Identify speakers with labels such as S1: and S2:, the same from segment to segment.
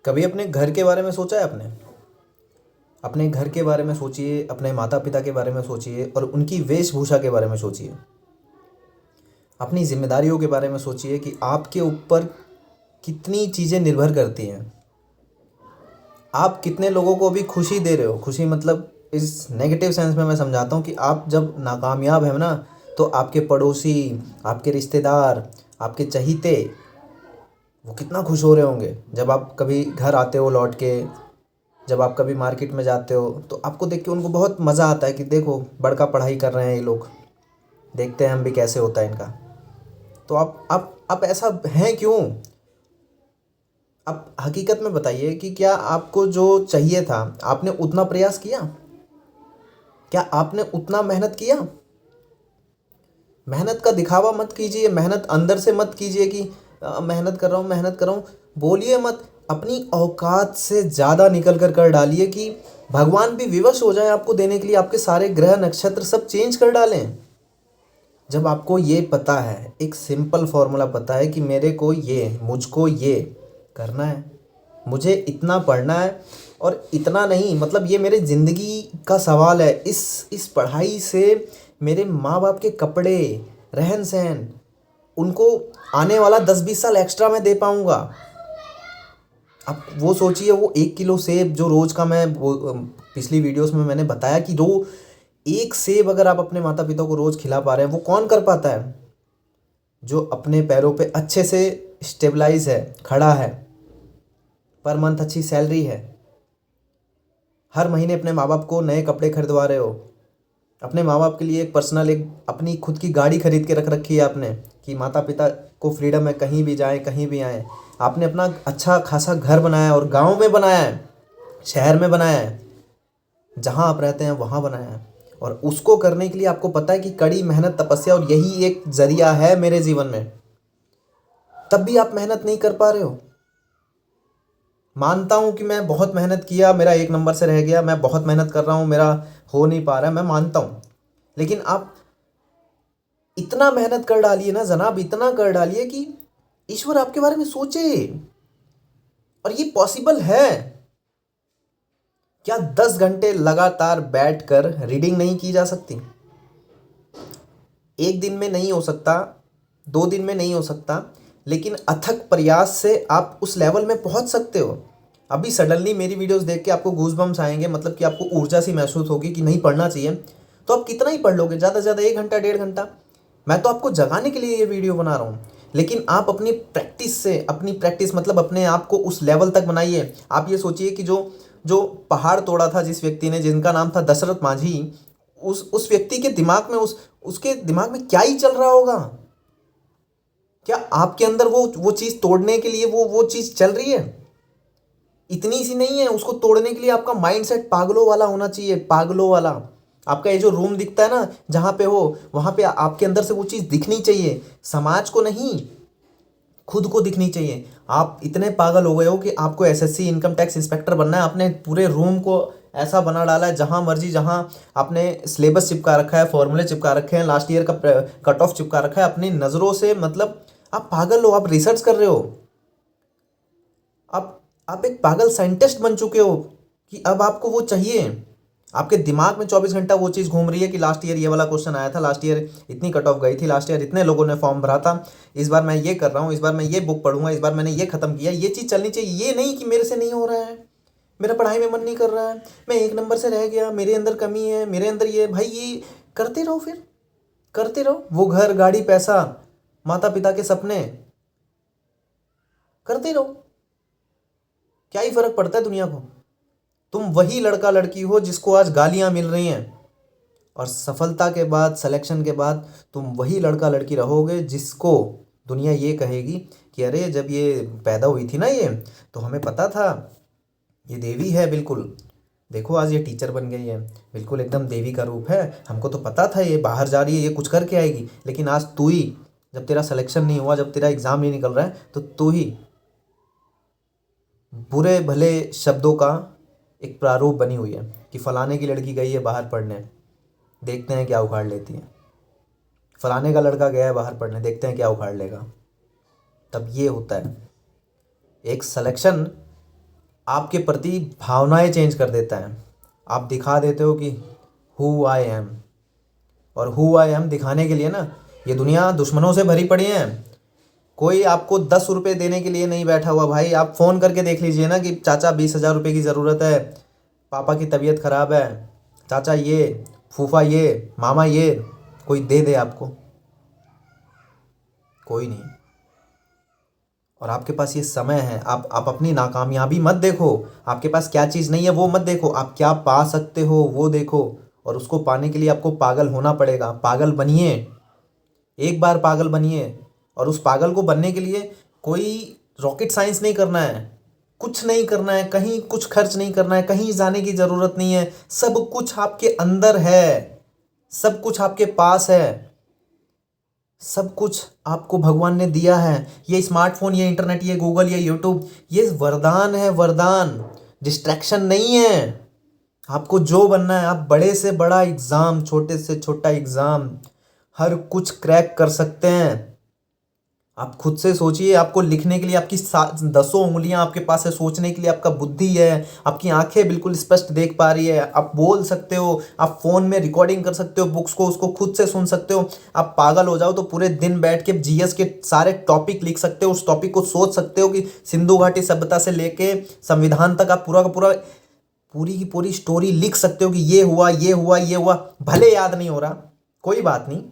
S1: कभी अपने घर के बारे में सोचा है आपने? अपने घर के बारे में सोचिए, अपने माता पिता के बारे में सोचिए और उनकी वेशभूषा के बारे में सोचिए। अपनी जिम्मेदारियों के बारे में सोचिए कि आपके ऊपर कितनी चीज़ें निर्भर करती हैं। आप कितने लोगों को भी खुशी दे रहे हो। खुशी मतलब इस नेगेटिव सेंस में मैं समझाता हूँ कि आप जब नाकामयाब हैं ना, तो आपके पड़ोसी, आपके रिश्तेदार, आपके चहीते, वो कितना खुश हो रहे होंगे। जब आप कभी घर आते हो लौट के, जब आप कभी मार्केट में जाते हो, तो आपको देख के उनको बहुत मज़ा आता है कि देखो बड़का पढ़ाई कर रहे हैं ये लोग, देखते हैं हम भी कैसे होता है इनका। तो आप ऐसा हैं क्यों? आप हकीकत में बताइए कि क्या आपको जो चाहिए था, आपने उतना प्रयास किया? क्या आपने उतना मेहनत किया? मेहनत का दिखावा मत कीजिए, मेहनत अंदर से मत कीजिए कि मेहनत कर रहा हूँ, मेहनत कर रहा हूँ। बोलिए मत, अपनी औकात से ज़्यादा निकल कर कर डालिए कि भगवान भी विवश हो जाए आपको देने के लिए, आपके सारे ग्रह नक्षत्र सब चेंज कर डालें। जब आपको ये पता है, एक सिंपल फॉर्मूला पता है कि मुझको ये करना है, मुझे इतना पढ़ना है और इतना नहीं, मतलब ये मेरे ज़िंदगी का सवाल है। इस पढ़ाई से मेरे माँ बाप के कपड़े, रहन सहन, उनको आने वाला 10-20 साल एक्स्ट्रा मैं दे पाऊँगा। आप वो सोचिए, वो 1 किलो सेब जो रोज़ का पिछली वीडियोस में मैंने बताया कि एक सेब अगर आप अपने माता पिता को रोज़ खिला पा रहे हैं, वो कौन कर पाता है? जो अपने पैरों पे अच्छे से स्टेबलाइज है, खड़ा है, पर मंथ अच्छी सैलरी है, हर महीने अपने माँ बाप को नए कपड़े खरीदवा रहे हो, अपने माँ बाप के लिए एक पर्सनल, एक अपनी खुद की गाड़ी खरीद के रख रखी है आपने कि माता पिता को फ्रीडम है, कहीं भी जाएं कहीं भी आएँ। आपने अपना अच्छा खासा घर बनाया है, और गांव में बनाया है, शहर में बनाया है, जहां आप रहते हैं वहां बनाया है। और उसको करने के लिए आपको पता है कि कड़ी मेहनत, तपस्या और यही एक जरिया है मेरे जीवन में, तब भी आप मेहनत नहीं कर पा रहे हो। मानता हूँ कि मैं बहुत मेहनत किया, मेरा 1 नंबर से रह गया, मैं बहुत मेहनत कर रहा हूँ, मेरा हो नहीं पा रहा है, मैं मानता हूँ। लेकिन आप इतना मेहनत कर डालिए ना जनाब, इतना कर डालिए कि ईश्वर आपके बारे में सोचे। और ये पॉसिबल है। क्या 10 घंटे लगातार बैठकर रीडिंग नहीं की जा सकती? एक दिन में नहीं हो सकता, 2 दिन में नहीं हो सकता, लेकिन अथक प्रयास से आप उस लेवल में पहुंच सकते हो। अभी सडनली मेरी वीडियोस देख के आपको गूज़बम्स आएंगे, मतलब कि आपको ऊर्जा सी महसूस होगी कि नहीं पढ़ना चाहिए, तो आप कितना ही पढ़ लोगे? ज़्यादा से ज़्यादा 1 घंटा, 1.5 घंटा। मैं तो आपको जगाने के लिए ये वीडियो बना रहा हूँ। लेकिन आप अपनी प्रैक्टिस से, अपनी प्रैक्टिस मतलब अपने आप को उस लेवल तक बनाइए। आप ये सोचिए कि जो जो पहाड़ तोड़ा था जिस व्यक्ति ने, जिनका नाम था दशरथ माझी, उस व्यक्ति के दिमाग में, उसके दिमाग में क्या ही चल रहा होगा? क्या आपके अंदर वो चीज़ तोड़ने के लिए वो चीज़ चल रही है? इतनी सी नहीं है, उसको तोड़ने के लिए आपका माइंडसेट पागलों वाला होना चाहिए, पागलों वाला। आपका ये जो रूम दिखता है ना, जहाँ पे हो वहाँ पे आपके अंदर से वो चीज़ दिखनी चाहिए, समाज को नहीं, खुद को दिखनी चाहिए। आप इतने पागल हो गए हो कि आपको एसएससी इनकम टैक्स इंस्पेक्टर बनना है। आपने पूरे रूम को ऐसा बना डाला है, जहाँ मर्जी, जहाँ आपने सिलेबस चिपका रखा है, फॉर्मूले चिपका रखे हैं, लास्ट ईयर का कट ऑफ चिपका रखा है अपनी नज़रों से। मतलब आप पागल हो, आप रिसर्च कर रहे हो, आप आप एक पागल साइंटिस्ट बन चुके हो कि अब आपको वो चाहिए। आपके दिमाग में 24 घंटा वो चीज़ घूम रही है कि लास्ट ईयर ये वाला क्वेश्चन आया था, लास्ट ईयर इतनी कट ऑफ गई थी, लास्ट ईयर इतने लोगों ने फॉर्म भरा था, इस बार मैं ये कर रहा हूँ, इस बार मैं ये बुक पढ़ूंगा, इस बार मैंने ये खत्म किया। ये चीज़ चलनी चाहिए। ये नहीं कि मेरे से नहीं हो रहा है, मेरा पढ़ाई में मन नहीं कर रहा है, मैं 1 नंबर से रह गया, मेरे अंदर कमी है, मेरे अंदर ये, भाई ये करते रहो, फिर करते रहो। वो घर, गाड़ी, पैसा, माता पिता के सपने, करते रहो। क्या ही फर्क पड़ता है दुनिया को? तुम वही लड़का लड़की हो जिसको आज गालियां मिल रही हैं, और सफलता के बाद, सिलेक्शन के बाद तुम वही लड़का लड़की रहोगे जिसको दुनिया ये कहेगी कि अरे जब ये पैदा हुई थी ना, ये तो हमें पता था, ये देवी है बिल्कुल, देखो आज ये टीचर बन गई है, बिल्कुल एकदम देवी का रूप है, हमको तो पता था ये बाहर जा रही है, ये कुछ करके आएगी। लेकिन आज तू ही, जब तेरा सिलेक्शन नहीं हुआ, जब तेरा एग्ज़ाम नहीं निकल रहा है, तो तू ही बुरे भले शब्दों का एक प्रारूप बनी हुई है कि फलाने की लड़की गई है बाहर पढ़ने, देखते हैं क्या उखाड़ लेती है। फलाने का लड़का गया है बाहर पढ़ने, देखते हैं क्या उखाड़ लेगा। तब ये होता है, एक सिलेक्शन आपके प्रति भावनाएं चेंज कर देता है। आप दिखा देते हो कि हु आई एम, और हु आई एम दिखाने के लिए ना ये दुनिया दुश्मनों से भरी पड़ी है। कोई आपको 10 रुपये देने के लिए नहीं बैठा हुआ भाई। आप फ़ोन करके देख लीजिए ना कि चाचा 20,000 रुपये की ज़रूरत है, पापा की तबीयत ख़राब है, चाचा ये, फूफा ये, मामा ये, कोई दे दे आपको? कोई नहीं। और आपके पास ये समय है, आप अपनी नाकामयाबी मत देखो, आपके पास क्या चीज़ नहीं है वो मत देखो, आप क्या पा सकते हो वो देखो। और उसको पाने के लिए आपको पागल होना पड़ेगा। पागल बनिए, एक बार पागल बनिए। और उस पागल को बनने के लिए कोई रॉकेट साइंस नहीं करना है, कुछ नहीं करना है, कहीं कुछ खर्च नहीं करना है, कहीं जाने की ज़रूरत नहीं है। सब कुछ आपके अंदर है, सब कुछ आपके पास है, सब कुछ आपको भगवान ने दिया है। ये स्मार्टफोन, ये इंटरनेट, ये गूगल, ये यूट्यूब, ये वरदान है, वरदान, डिस्ट्रैक्शन नहीं है। आपको जो बनना है, आप बड़े से बड़ा एग्ज़ाम, छोटे से छोटा एग्ज़ाम, हर कुछ क्रैक कर सकते हैं। आप खुद से सोचिए, आपको लिखने के लिए आपकी 10 उंगलियां आपके पास है, सोचने के लिए आपका बुद्धि है, आपकी आंखें बिल्कुल स्पष्ट देख पा रही है, आप बोल सकते हो, आप फ़ोन में रिकॉर्डिंग कर सकते हो, बुक्स को उसको खुद से सुन सकते हो। आप पागल हो जाओ तो पूरे दिन बैठ के जीएस के सारे टॉपिक लिख सकते हो, उस टॉपिक को सोच सकते हो कि सिंधु घाटी सभ्यता से लेके संविधान तक आप पूरा का पूरा, पूरी की पूरी स्टोरी लिख सकते हो कि ये हुआ, ये हुआ, ये हुआ। भले याद नहीं हो रहा, कोई बात नहीं,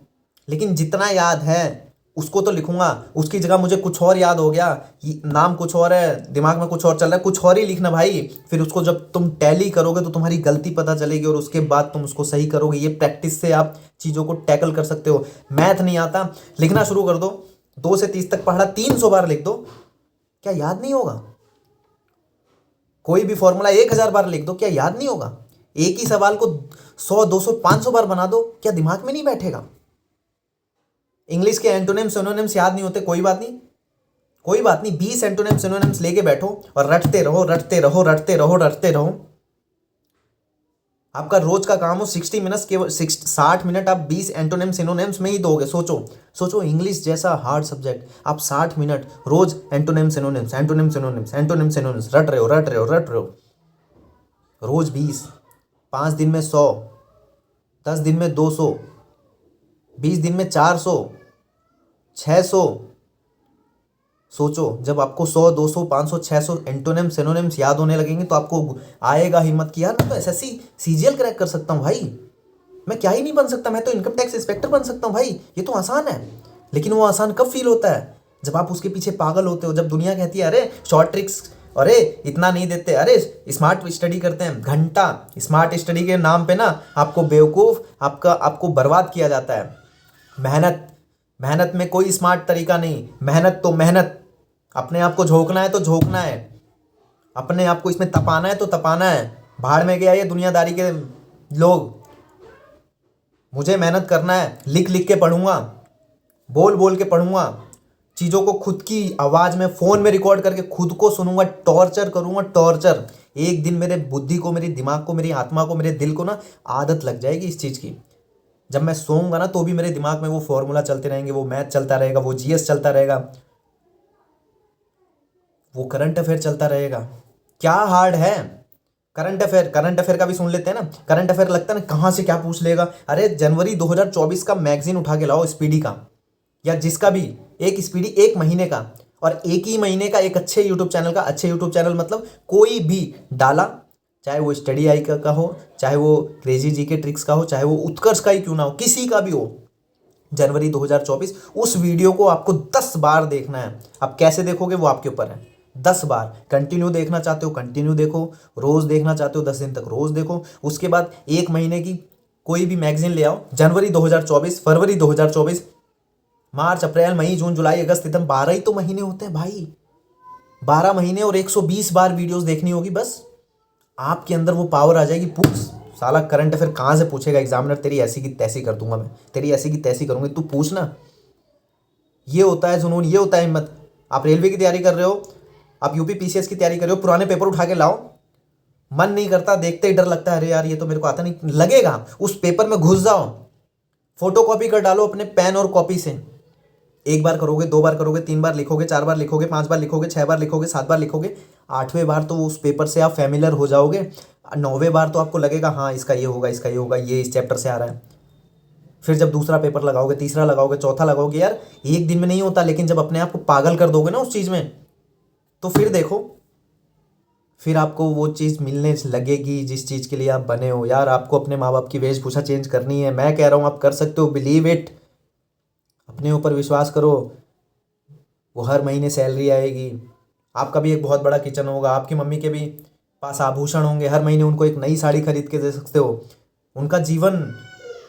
S1: लेकिन जितना याद है उसको तो लिखूंगा। उसकी जगह मुझे कुछ और याद हो गया, नाम कुछ और है, दिमाग में कुछ और चल रहा है, कुछ और ही लिखना भाई। फिर उसको जब तुम टैली करोगे तो तुम्हारी गलती पता चलेगी और उसके बाद तुम उसको सही करोगे। ये प्रैक्टिस से आप चीज़ों को टैकल कर सकते हो। मैथ नहीं आता, लिखना शुरू कर दो, 2 से 30 तक पढ़ा, 300 बार लिख दो, क्या याद नहीं होगा? कोई भी फॉर्मूला 1000 बार लिख दो, क्या याद नहीं होगा? एक ही सवाल को 100, 200, 500 बार बना दो, क्या दिमाग में नहीं बैठेगा? इंग्लिश के एंटोनिम्स सिनोनिम्स याद नहीं होते, कोई बात नहीं, कोई बात नहीं, 20 एंटोनिम्स सिनोनिम्स लेके बैठो और रटते रहो, रटते रहो, रटते रहो, रटते रहो। आपका रोज का काम हो 60 मिनट, केवल 60 मिनट आप 20 एंटोनिम्स सिनोनिम्स में ही दोगे। सोचो सोचो, इंग्लिश जैसा हार्ड सब्जेक्ट, आप 60 मिनट रोज antonyms synonyms, antonyms synonyms, antonyms synonyms रट रहे हो, रट रहे हो, रट रहे हो। रोज 20, 5 दिन में 100, 10 दिन में 200, 20 दिन में 400, 600। सोचो, जब आपको 100, 200, 500, 600 एंटोनिम्स सिनोनिम्स याद होने लगेंगे तो आपको आएगा हिम्मत कि यार मैं तो एसएससी सीजीएल क्रैक कर सकता हूँ भाई, मैं क्या ही नहीं बन सकता, मैं तो इनकम टैक्स इंस्पेक्टर बन सकता हूँ भाई, ये तो आसान है। लेकिन वो आसान कब फील होता है? जब आप उसके पीछे पागल होते हो, जब दुनिया कहती है अरे शॉर्ट ट्रिक्स, अरे इतना नहीं देते, अरे स्मार्ट स्टडी करते हैं, घंटा स्मार्ट स्टडी के नाम पे ना आपको बेवकूफ़, आपको बर्बाद किया जाता है। मेहनत, मेहनत में कोई स्मार्ट तरीका नहीं, मेहनत तो मेहनत। अपने आप को झोंकना है तो झोंकना है, अपने आप को इसमें तपाना है तो तपाना है। भाड़ में गया ये दुनियादारी के लोग। मुझे मेहनत करना है, लिख लिख के पढ़ूंगा, बोल बोल के पढ़ूंगा, चीज़ों को खुद की आवाज़ में फ़ोन में रिकॉर्ड करके खुद को सुनूंगा, टॉर्चर करूंगा, टॉर्चर। एक दिन मेरे बुद्धि को, मेरी दिमाग को, मेरी आत्मा को, मेरे दिल को ना आदत लग जाएगी इस चीज़ की। जब मैं सोऊंगा ना तो भी मेरे दिमाग में वो फॉर्मूला चलते रहेंगे, वो मैथ चलता रहेगा, वो जीएस चलता रहेगा, वो करंट अफेयर चलता रहेगा। क्या हार्ड है करंट अफेयर? करंट अफेयर का भी सुन लेते हैं ना। करंट अफेयर लगता है ना कहाँ से क्या पूछ लेगा। अरे जनवरी 2024 का मैगजीन उठा के लाओ, स्पीडी का या जिसका भी, एक स्पीडी 1 महीने का, और एक ही महीने का एक अच्छे यूट्यूब चैनल का। अच्छे यूट्यूब चैनल मतलब कोई भी डाला, चाहे वो स्टडी आई का हो, चाहे वो क्रेजी जी के ट्रिक्स का हो, चाहे वो उत्कर्ष का ही क्यों ना हो, किसी का भी हो, जनवरी 2024 उस वीडियो को आपको 10 बार देखना है। आप कैसे देखोगे वो आपके ऊपर है। 10 बार कंटिन्यू देखना चाहते हो कंटिन्यू देखो, रोज देखना चाहते हो 10 दिन तक रोज देखो। उसके बाद 1 महीने की कोई भी मैगजीन ले आओ, जनवरी 2024, फरवरी 2024, मार्च, अप्रैल, मई, जून, जुलाई, अगस्त, सितंबर, 12 ही तो महीने होते हैं भाई। 12 महीने और 120 बार वीडियोस देखनी होगी, बस आपके अंदर वो पावर आ जाएगी। पूछ साला, करंट अफेयर कहाँ से पूछेगा एग्जामिनर? तेरी ऐसी की तैसी कर दूंगा मैं, तेरी ऐसी की तैसी करूंगी, तू पूछना। ये होता है जुनून, ये होता है हिम्मत। आप रेलवे की तैयारी कर रहे हो, आप यूपी पीसीएस की तैयारी कर रहे हो, पुराने पेपर उठा के लाओ। मन नहीं करता, देखते ही डर लगता है, अरे यार ये तो मेरे को आता नहीं, लगेगा। उस पेपर में घुस जाओ, फोटो कॉपी कर डालो अपने पेन और कॉपी से। 1 बार करोगे, 2 बार करोगे, 3 बार लिखोगे, 4 बार लिखोगे, 5 बार लिखोगे, 6 बार लिखोगे, 7 बार लिखोगे, 8वें बार तो उस पेपर से आप फैमिलियर हो जाओगे, 9वें बार तो आपको लगेगा हाँ इसका ये होगा, इसका ये होगा, ये इस चैप्टर से आ रहा है। फिर जब दूसरा पेपर लगाओगे, तीसरा लगाओगे, चौथा लगाओगे, यार एक दिन में नहीं होता, लेकिन जब अपने आप को पागल कर दोगे ना उस चीज़ में, तो फिर देखो, फिर आपको वो चीज़ मिलने लगेगी जिस चीज़ के लिए आप बने हो। यार आपको अपने माँ बाप की वेशभूषा चेंज करनी है, मैं कह रहा हूँ आप कर सकते हो, बिलीव इट, अपने ऊपर विश्वास करो। वो हर महीने सैलरी आएगी, आपका भी एक बहुत बड़ा किचन होगा, आपकी मम्मी के भी पास आभूषण होंगे, हर महीने उनको एक नई साड़ी खरीद के दे सकते हो, उनका जीवन,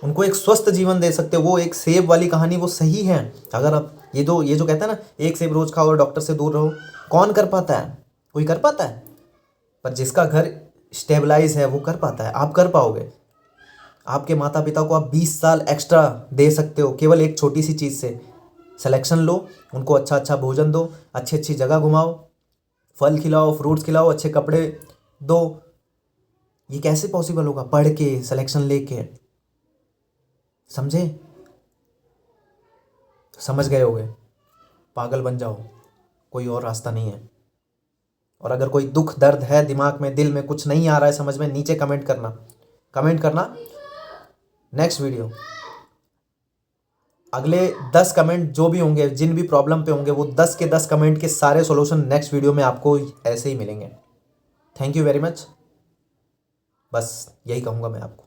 S1: उनको एक स्वस्थ जीवन दे सकते हो। वो एक सेब वाली कहानी वो सही है। अगर आप ये जो कहता है ना, एक सेब रोज खाओ और डॉक्टर से दूर रहो, कौन कर पाता है? कोई कर पाता है? पर जिसका घर स्टेबलाइज है वो कर पाता है, आप कर पाओगे। आपके माता पिता को आप 20 साल एक्स्ट्रा दे सकते हो केवल एक छोटी सी चीज़ से। सिलेक्शन लो, उनको अच्छा अच्छा भोजन दो, अच्छी अच्छी जगह घुमाओ, फल खिलाओ, फ्रूट्स खिलाओ, अच्छे कपड़े दो। ये कैसे पॉसिबल होगा? पढ़ के, सिलेक्शन लेके। समझे? समझ गए होगे? पागल बन जाओ, कोई और रास्ता नहीं है। और अगर कोई दुख दर्द है दिमाग में, दिल में, कुछ नहीं आ रहा है समझ में, नीचे कमेंट करना, कमेंट करना। नेक्स्ट वीडियो, अगले 10 कमेंट जो भी होंगे, जिन भी प्रॉब्लम पे होंगे, वो 10 के 10 कमेंट के सारे सॉल्यूशन नेक्स्ट वीडियो में आपको ऐसे ही मिलेंगे। थैंक यू वेरी मच, बस यही कहूँगा मैं आपको।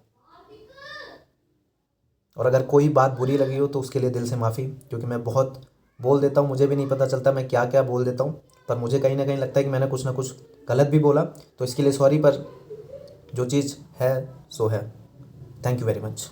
S1: और अगर कोई बात बुरी लगी हो तो उसके लिए दिल से माफ़ी, क्योंकि मैं बहुत बोल देता हूँ, मुझे भी नहीं पता चलता मैं क्या क्या बोल देता हूँ, पर मुझे कहीं ना कहीं लगता है कि मैंने कुछ ना कुछ गलत भी बोला, तो इसके लिए सॉरी, पर जो चीज़ है सो है। Thank you very much.